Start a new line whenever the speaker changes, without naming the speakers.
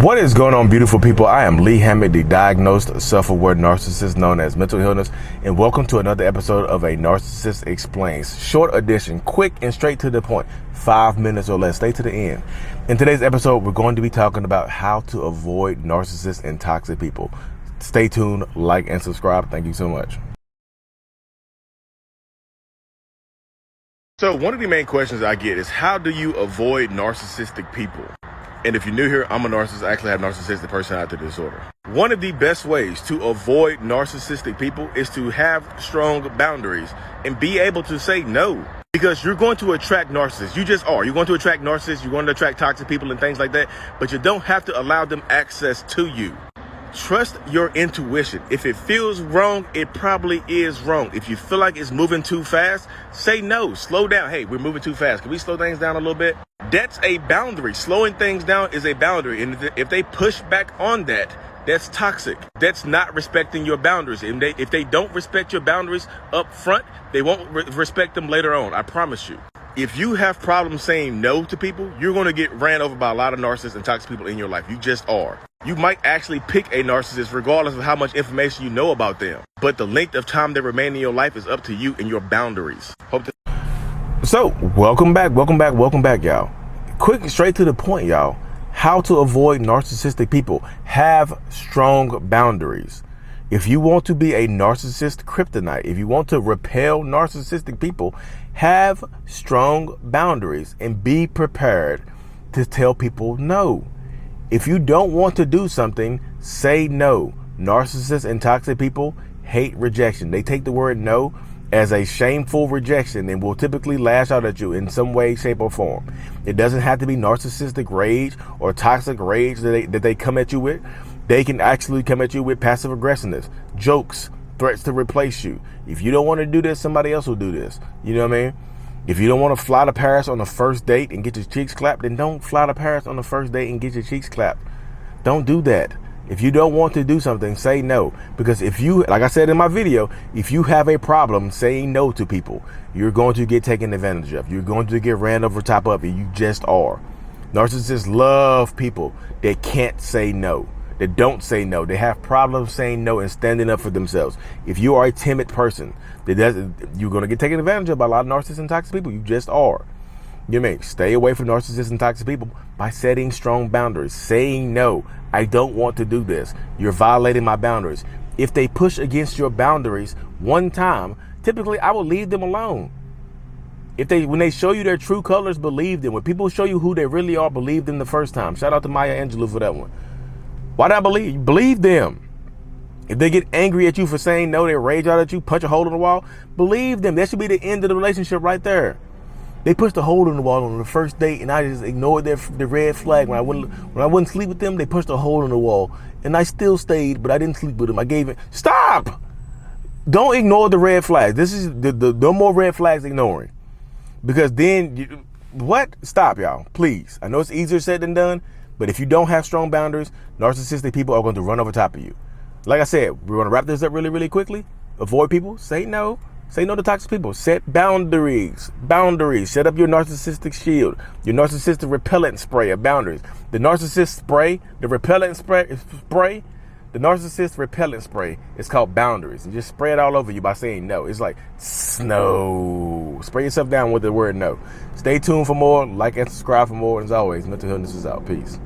What is going on, beautiful people? I am Lee Hammett, the diagnosed self-aware narcissist known as mental illness, and welcome to another episode of A Narcissist Explains. Short edition, quick and straight to the point, 5 minutes or less. Stay to the end. In today's episode, we're going to be talking about how to avoid narcissists and toxic people. Stay tuned, like, and subscribe. Thank you so much. So one of the main questions I get is, how do you avoid narcissistic people? And if you're new here, I'm a narcissist. I actually have narcissistic personality disorder. One of the best ways to avoid narcissistic people is to have strong boundaries and be able to say no. Because you're going to attract narcissists. You just are. You're going to attract narcissists. You're going to attract toxic people and things like that. But you don't have to allow them access to you. Trust your intuition. If it feels wrong, it probably is wrong. If you feel like it's moving too fast, say no. Slow down. Hey, we're moving too fast. Can we slow things down a little bit? That's a boundary. Slowing things down is a boundary. And if they push back on that, that's toxic. That's not respecting your boundaries. And if they don't respect your boundaries up front, they won't respect them later on. I promise you. If you have problems saying no to people, you're going to get ran over by a lot of narcissists and toxic people in your life. You just are. You might actually pick a narcissist regardless of how much information you know about them. But the length of time they remain in your life is up to you and your boundaries. So, welcome back, y'all. Quick and straight to the point, y'all. How to avoid narcissistic people. Have strong boundaries. If you want to be a narcissist kryptonite, if you want to repel narcissistic people, have strong boundaries and be prepared to tell people no. If you don't want to do something, say no. Narcissists and toxic people hate rejection. They take the word no as a shameful rejection and will typically lash out at you in some way, shape, or form. It doesn't have to be narcissistic rage or toxic rage that they come at you with. They can actually come at you with passive aggressiveness, jokes, threats to replace you. If you don't want to do this, somebody else will do this. You know what I mean? If you don't want to fly to Paris on the first date and get your cheeks clapped, then don't fly to Paris on the first date and get your cheeks clapped. Don't do that. If you don't want to do something, say no. Because if you, like I said in my video, if you have a problem saying no to people, you're going to get taken advantage of. You're going to get ran over top of it. You just are. Narcissists love people that can't say no, that don't say no. They have problems saying no and standing up for themselves. If you are a timid person, you're going to get taken advantage of by a lot of narcissists and toxic people. You just are. You may stay away from narcissists and toxic people by setting strong boundaries, saying no. I don't want to do this. You're violating my boundaries. If they push against your boundaries one time, typically I will leave them alone. When they show you their true colors, believe them. When people show you who they really are, believe them the first time. Shout out to Maya Angelou for that one. Why do I believe? Believe them. If they get angry at you for saying no, they rage out at you, punch a hole in the wall, believe them. That should be the end of the relationship right there. They pushed a hole in the wall on the first date, and I just ignored the red flag. When I wouldn't sleep with them, they pushed a hole in the wall, and I still stayed, but I didn't sleep with them. I gave it. Stop! Don't ignore the red flags. This is no more red flags ignoring, because then Stop, y'all. Please. I know it's easier said than done, but if you don't have strong boundaries, narcissistic people are going to run over top of you. Like I said, we're going to wrap this up really, really quickly. Avoid people. Say no. Say no to toxic people. Set boundaries. Boundaries. Set up your narcissistic shield. Your narcissistic repellent spray of boundaries. The narcissist spray, the repellent spray, the narcissist repellent spray is called boundaries. And just spray it all over you by saying no. It's like snow. Spray yourself down with the word no. Stay tuned for more. Like and subscribe for more. And as always, mental illness is out. Peace.